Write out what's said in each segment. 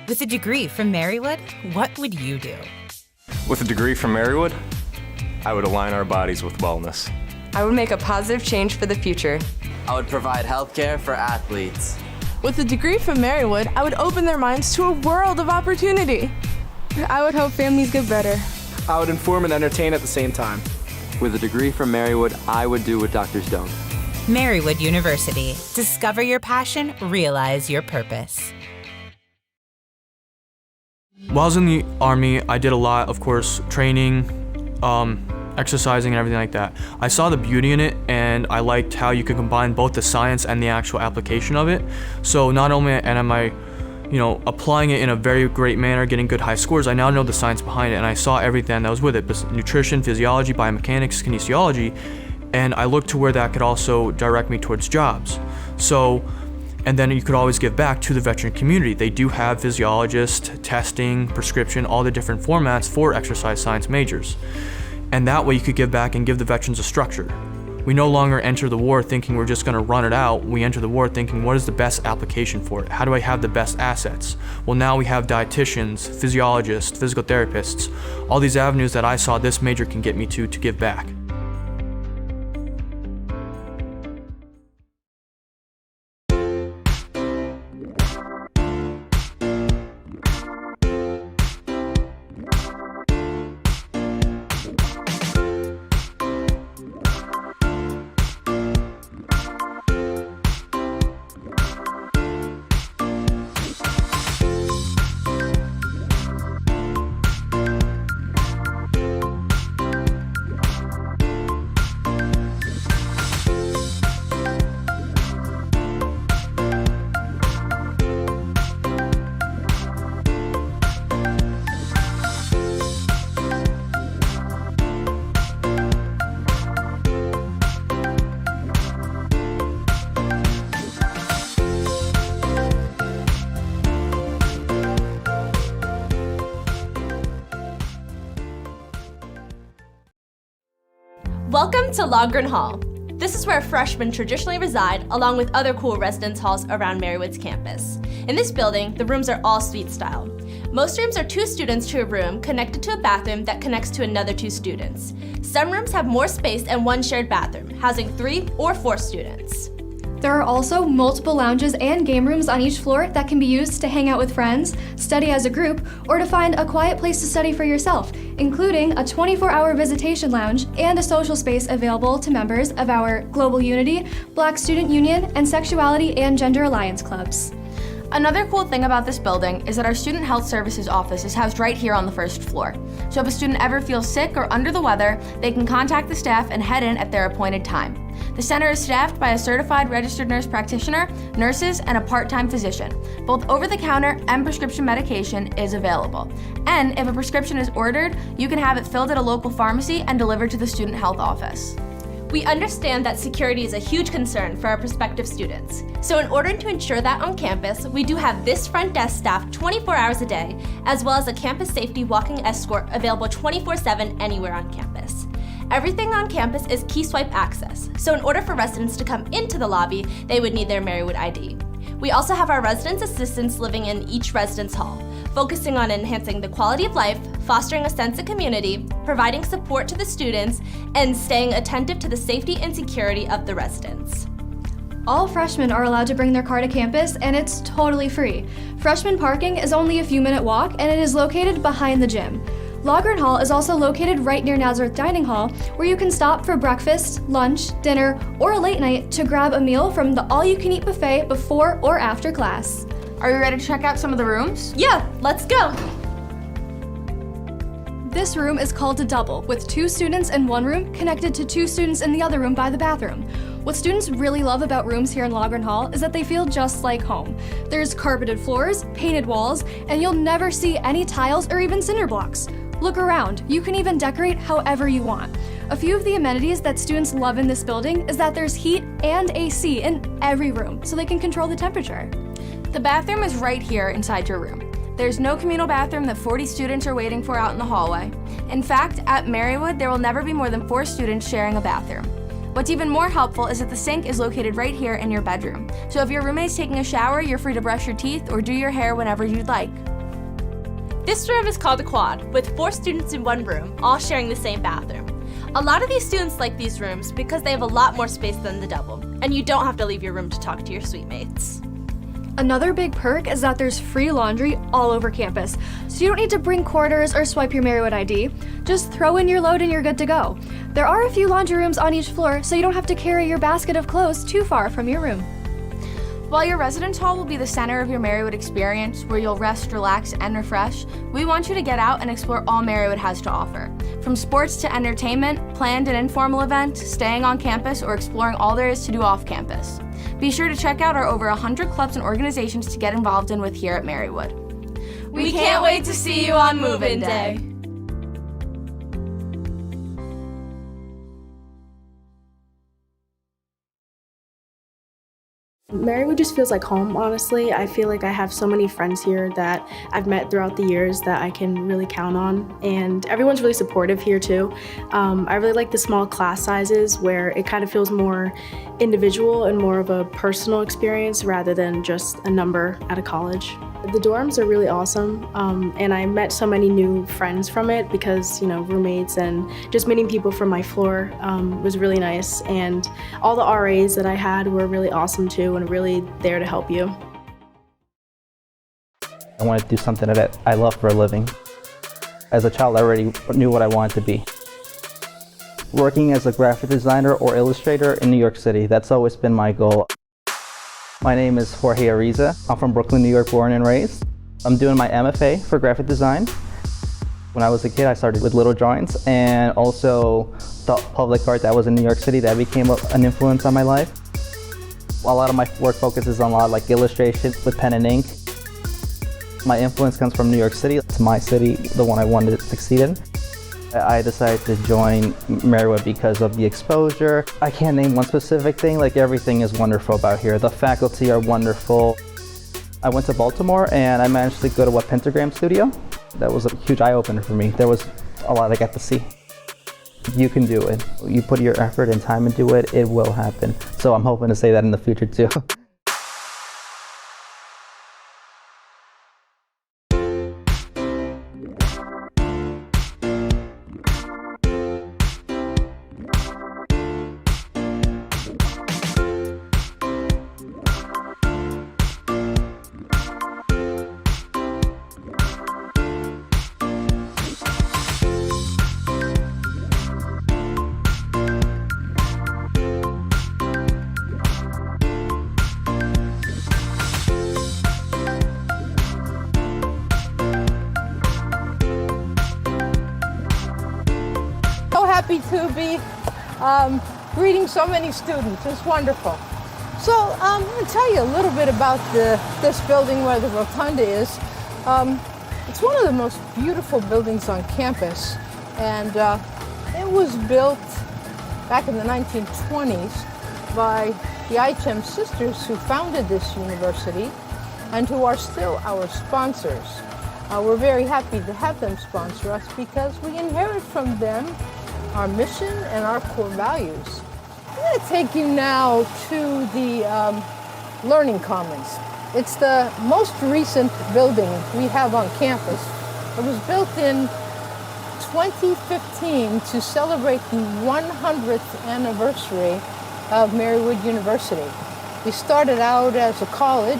With a degree from Marywood, what would you do? With a degree from Marywood, I would align our bodies with wellness. I would make a positive change for the future. I would provide healthcare for athletes. With a degree from Marywood, I would open their minds to a world of opportunity. I would help families get better. I would inform and entertain at the same time. With a degree from Marywood, I would do what doctors don't. Marywood University. Discover your passion, realize your purpose. While I was in the Army, I did a lot, of course, training, exercising and everything like that. I saw the beauty in it, and I liked how you could combine both the science and the actual application of it. So not only am I applying it in a very great manner, getting good high scores, I now know the science behind it, and I saw everything that was with it, nutrition, physiology, biomechanics, kinesiology, and I looked to where that could also direct me towards jobs. And then you could always give back to the veteran community. They do have physiologists, testing, prescription, all the different formats for exercise science majors. And that way you could give back and give the veterans a structure. We no longer enter the war thinking we're just gonna run it out. We enter the war thinking, what is the best application for it? How do I have the best assets? Well, now we have dietitians, physiologists, physical therapists, all these avenues that I saw this major can get me to give back. Welcome to Logren Hall. This is where freshmen traditionally reside, along with other cool residence halls around Marywood's campus. In this building, the rooms are all suite style. Most rooms are 2 students to a room connected to a bathroom that connects to another 2 students. Some rooms have more space and 1 shared bathroom, housing 3 or 4 students. There are also multiple lounges and game rooms on each floor that can be used to hang out with friends, study as a group, or to find a quiet place to study for yourself, including a 24-hour visitation lounge and a social space available to members of our Global Unity, Black Student Union, and Sexuality and Gender Alliance clubs. Another cool thing about this building is that our Student Health Services office is housed right here on the first floor. So if a student ever feels sick or under the weather, they can contact the staff and head in at their appointed time. The center is staffed by a certified registered nurse practitioner, nurses, and a part-time physician. Both over-the-counter and prescription medication is available. And if a prescription is ordered, you can have it filled at a local pharmacy and delivered to the student health office. We understand that security is a huge concern for our prospective students. So in order to ensure that on campus, we do have this front desk staffed 24 hours a day, as well as a campus safety walking escort available 24/7 anywhere on campus. Everything on campus is key swipe access, so in order for residents to come into the lobby, they would need their Marywood ID. We also have our residence assistants living in each residence hall, focusing on enhancing the quality of life, fostering a sense of community, providing support to the students, and staying attentive to the safety and security of the residents. All freshmen are allowed to bring their car to campus, and it's totally free. Freshman parking is only a few-minute walk, and it is located behind the gym. Logren Hall is also located right near Nazareth Dining Hall, where you can stop for breakfast, lunch, dinner, or a late night to grab a meal from the all-you-can-eat buffet before or after class. Are you ready to check out some of the rooms? Yeah, let's go! This room is called a double, with 2 students in one room connected to 2 students in the other room by the bathroom. What students really love about rooms here in Logren Hall is that they feel just like home. There's carpeted floors, painted walls, and you'll never see any tiles or even cinder blocks. Look around, you can even decorate however you want. A few of the amenities that students love in this building is that there's heat and AC in every room, so they can control the temperature. The bathroom is right here inside your room. There's no communal bathroom that 40 students are waiting for out in the hallway. In fact, at Marywood, there will never be more than 4 students sharing a bathroom. What's even more helpful is that the sink is located right here in your bedroom. So if your roommate's taking a shower, you're free to brush your teeth or do your hair whenever you'd like. This room is called a quad, with 4 students in one room, all sharing the same bathroom. A lot of these students like these rooms because they have a lot more space than the double, and you don't have to leave your room to talk to your suite mates. Another big perk is that there's free laundry all over campus, so you don't need to bring quarters or swipe your Marywood ID. Just throw in your load and you're good to go. There are a few laundry rooms on each floor, so you don't have to carry your basket of clothes too far from your room. While your residence hall will be the center of your Marywood experience, where you'll rest, relax, and refresh, we want you to get out and explore all Marywood has to offer. From sports to entertainment, planned and informal events, staying on campus, or exploring all there is to do off campus. Be sure to check out our over 100 clubs and organizations to get involved in with here at Marywood. We can't wait to see you on move-in day. Marywood just feels like home, honestly. I feel like I have so many friends here that I've met throughout the years that I can really count on, and everyone's really supportive here too. I really like the small class sizes where it kind of feels more individual and more of a personal experience rather than just a number at a college. The dorms are really awesome, and I met so many new friends from it because, you know, roommates and just meeting people from my floor was really nice. And all the RAs that I had were really awesome too and really there to help you. I wanted to do something that I love for a living. As a child, I already knew what I wanted to be. Working as a graphic designer or illustrator in New York City, that's always been my goal. My name is Jorge Ariza. I'm from Brooklyn, New York, born and raised. I'm doing my MFA for graphic design. When I was a kid, I started with little drawings and also thought public art that was in New York City that became an influence on my life. A lot of my work focuses on a lot like illustration with pen and ink. My influence comes from New York City. It's my city, the one I wanted to succeed in. I decided to join Marywood because of the exposure. I can't name one specific thing, like everything is wonderful about here. The faculty are wonderful. I went to Baltimore and I managed to go to a Pentagram studio. That was a huge eye-opener for me. There was a lot I got to see. You can do it. You put your effort and time into it, it will happen. So I'm hoping to say that in the future too. Happy to be greeting so many students. It's wonderful. So I'm going to tell you a little bit about this building where the rotunda is. It's one of the most beautiful buildings on campus, and it was built back in the 1920s by the Eychem sisters who founded this university and who are still our sponsors. We're very happy to have them sponsor us because we inherit from them our mission and our core values. I'm going to take you now to the Learning Commons. It's the most recent building we have on campus. It was built in 2015 to celebrate the 100th anniversary of Marywood University. We started out as a college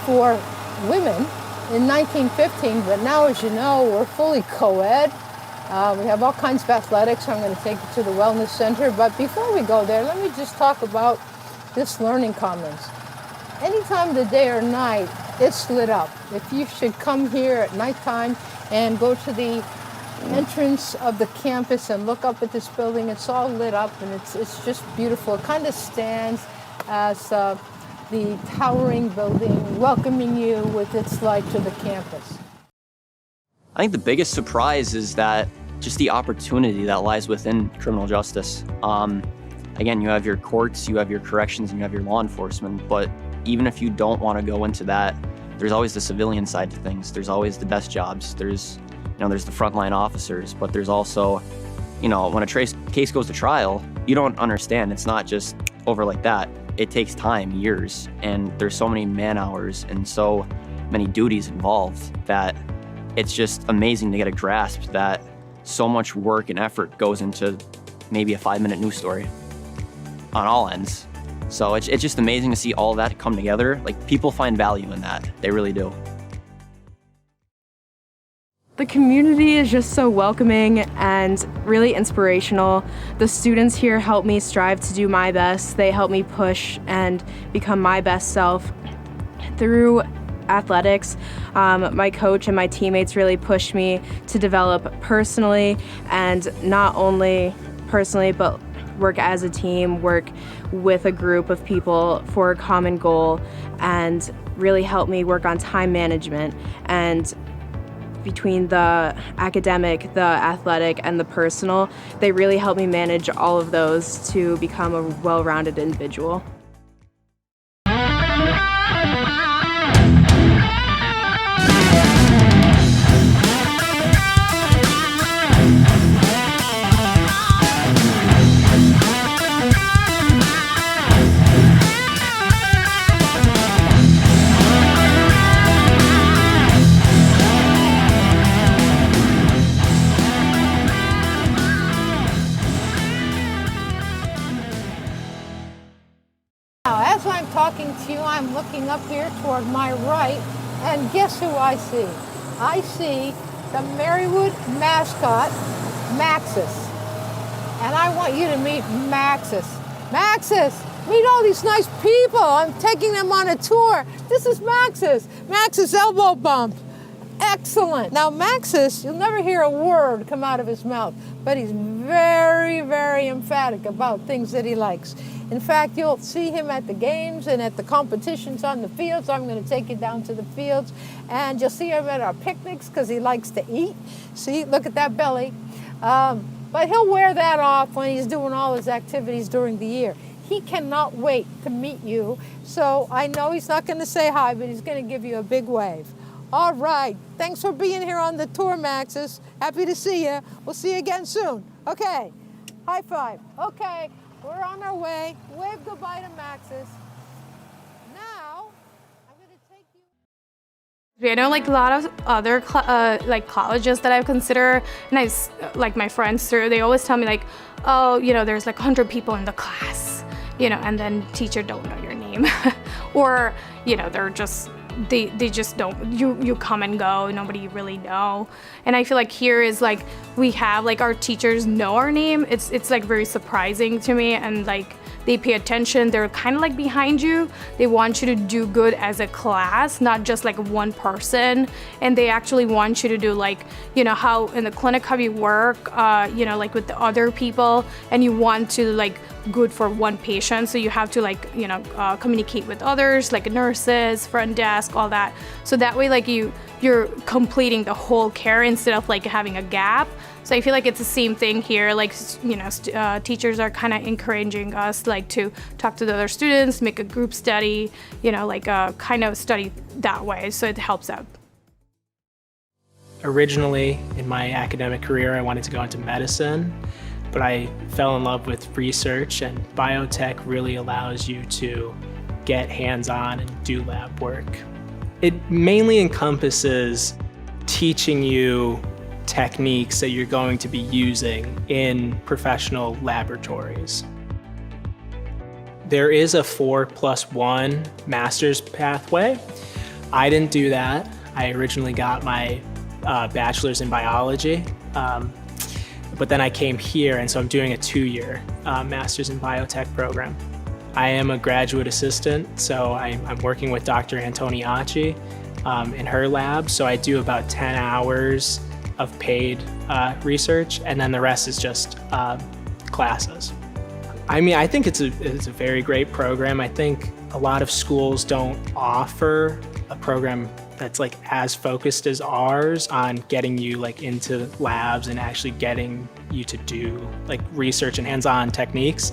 for women in 1915, but now, as you know, we're fully co-ed. We have all kinds of athletics. I'm going to take you to the Wellness Center. But before we go there, let me just talk about this Learning Commons. Any time of the day or night, it's lit up. If you should come here at nighttime and go to the entrance of the campus and look up at this building, it's all lit up and it's just beautiful. It kind of stands as the towering building welcoming you with its light to the campus. I think the biggest surprise is that just the opportunity that lies within criminal justice. Again, you have your courts, you have your corrections, and you have your law enforcement, but even if you don't want to go into that, there's always the civilian side to things. There's always the desk jobs. There's the frontline officers, but there's also, when a case goes to trial, you don't understand. It's not just over like that. It takes time, years, and there's so many man hours and so many duties involved that it's just amazing to get a grasp that so much work and effort goes into maybe a 5-minute news story on all ends. So it's just amazing to see all that come together. Like, people find value in that. They really do. The community is just so welcoming and really inspirational. The students here help me strive to do my best. They help me push and become my best self. Through athletics, my coach and my teammates really pushed me to develop personally, and not only personally, but work as a team, work with a group of people for a common goal, and really help me work on time management. And between the academic, the athletic, and the personal, they really help me manage all of those to become a well-rounded individual. Now, as I'm talking to you, I'm looking up here toward my right, and guess who I see? I see the Marywood mascot, Maxis. And I want you to meet Maxis. Maxis, meet all these nice people. I'm taking them on a tour. This is Maxis. Maxis elbow bump. Excellent. Now, Maxis, you'll never hear a word come out of his mouth, but he's very, very emphatic about things that he likes. In fact, you'll see him at the games and at the competitions on the fields. I'm going to take you down to the fields, and you'll see him at our picnics because he likes to eat. See, look at that belly. But he'll wear that off when he's doing all his activities during the year. He cannot wait to meet you, so I know he's not going to say hi, but he's going to give you a big wave. All right, thanks for being here on the tour, Maxis. Happy to see you. We'll see you again soon. Okay, high five. Okay, we're on our way. Wave goodbye to Maxis. Now, I'm going to take you. I know like a lot of other like colleges that I've considered, and like my friends too, they always tell me like, oh, you know, there's like 100 people in the class, you know, and then teacher don't know your name. Or, you know, they're just, they just don't, you come and go, nobody really know. And I feel like here is like, we have like our teachers know our name. It's like very surprising to me, and like they pay attention. They're kind of like behind you. They want you to do good as a class, not just like one person. And they actually want you to do like, you know, how in the clinic, how you work, you know, like with the other people, and you want to like good for one patient. So you have to like, you know, communicate with others, like nurses, front desk, all that. So that way, like you're completing the whole care instead of like having a gap. So I feel like it's the same thing here. Like, you know, teachers are kind of encouraging us like to talk to the other students, make a group study, you know, like kind of study that way. So it helps out. Originally, in my academic career, I wanted to go into medicine, but I fell in love with research, and biotech really allows you to get hands-on and do lab work. It mainly encompasses teaching you techniques that you're going to be using in professional laboratories. There is a 4+1 master's pathway. I didn't do that. I originally got my bachelor's in biology, but then I came here, and so I'm doing a 2-year master's in biotech program. I am a graduate assistant, so I'm working with Dr. Antoniacci in her lab, so I do about 10 hours of paid research, and then the rest is just classes. I mean, I think it's a very great program. I think a lot of schools don't offer a program that's like as focused as ours on getting you like into labs and actually getting you to do like research and hands-on techniques.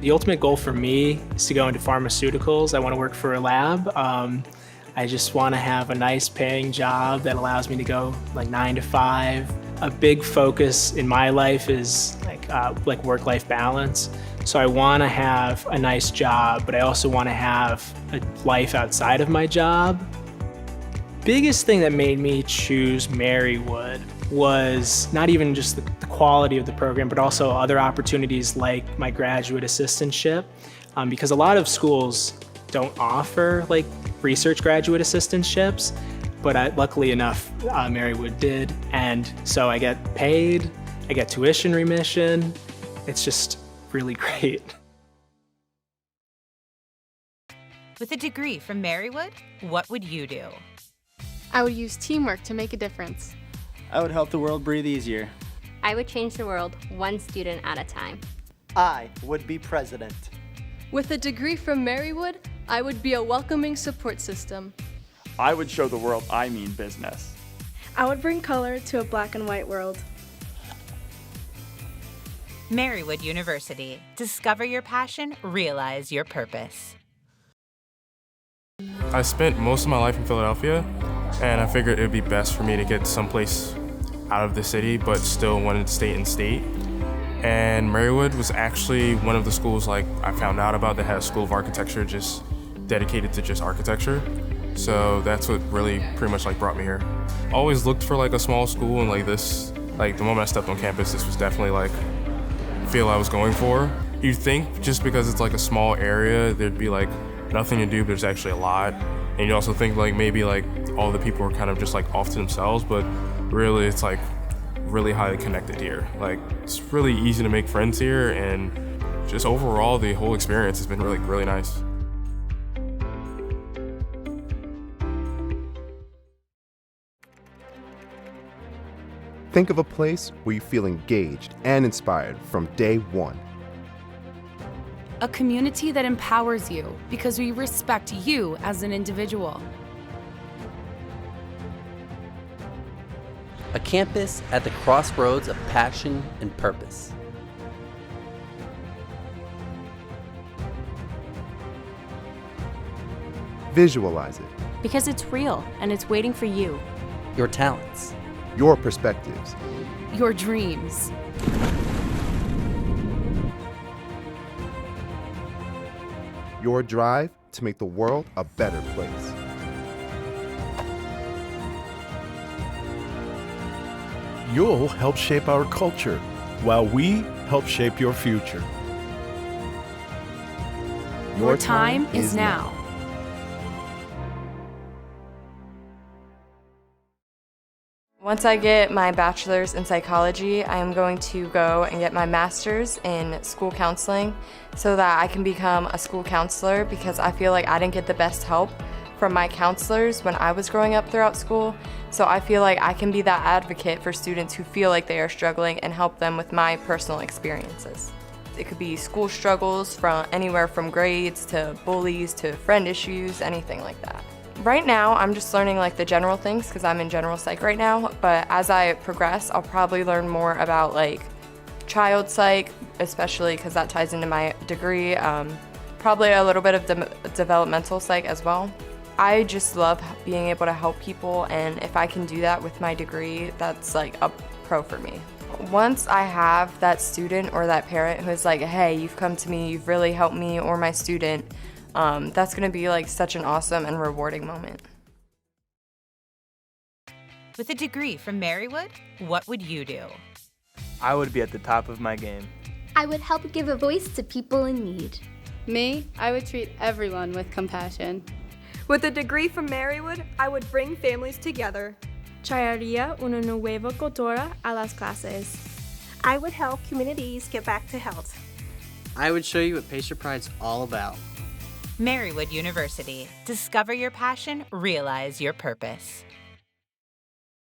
The ultimate goal for me is to go into pharmaceuticals. I want to work for a lab. I just want to have a nice paying job that allows me to go like 9 to 5. A big focus in my life is like work-life balance. So I want to have a nice job, but I also want to have a life outside of my job. biggest thing that made me choose Marywood was not even just the quality of the program, but also other opportunities like my graduate assistantship, because a lot of schools don't offer like research graduate assistantships, but luckily enough, Marywood did, and so I get paid, I get tuition remission. It's just really great. With a degree from Marywood, what would you do? I would use teamwork to make a difference. I would help the world breathe easier. I would change the world one student at a time. I would be president. With a degree from Marywood, I would be a welcoming support system. I would show the world I mean business. I would bring color to a black and white world. Marywood University. Discover your passion, realize your purpose. I spent most of my life in Philadelphia, and I figured it would be best for me to get someplace out of the city, but still wanted to stay in state. And Marywood was actually one of the schools like I found out about that had a School of Architecture just dedicated to just architecture. So that's what really pretty much like brought me here. Always looked for like a small school, and like this, like the moment I stepped on campus, this was definitely like the feel I was going for. You'd think just because it's like a small area, there'd be like nothing to do, but there's actually a lot. And you also think like maybe like all the people are kind of just like off to themselves, but really it's like really highly connected here. Like it's really easy to make friends here, and just overall the whole experience has been really nice. Think of a place where you feel engaged and inspired from day one. A community that empowers you because we respect you as an individual. A campus at the crossroads of passion and purpose. Visualize it. Because it's real and it's waiting for you. Your talents. Your perspectives. Your dreams. Your drive to make the world a better place. You'll help shape our culture, while we help shape your future. Your time is now. Once I get my bachelor's in psychology, I am going to go and get my master's in school counseling so that I can become a school counselor, because I feel like I didn't get the best help from my counselors when I was growing up throughout school. So I feel like I can be that advocate for students who feel like they are struggling and help them with my personal experiences. It could be school struggles from anywhere from grades to bullies to friend issues, anything like that. Right now, I'm just learning like the general things because I'm in general psych right now, but as I progress, I'll probably learn more about like child psych, especially because that ties into my degree, probably a little bit of developmental psych as well. I just love being able to help people, and if I can do that with my degree, that's like a pro for me. Once I have that student or that parent who's like, hey, you've come to me, you've really helped me or my student, that's gonna be like such an awesome and rewarding moment. With a degree from Marywood, what would you do? I would be at the top of my game. I would help give a voice to people in need. Me, I would treat everyone with compassion. With a degree from Marywood, I would bring families together. Traería una nueva cultura a las clases. I would help communities get back to health. I would show you what Pacer Pride's all about. Marywood University. Discover your passion, realize your purpose.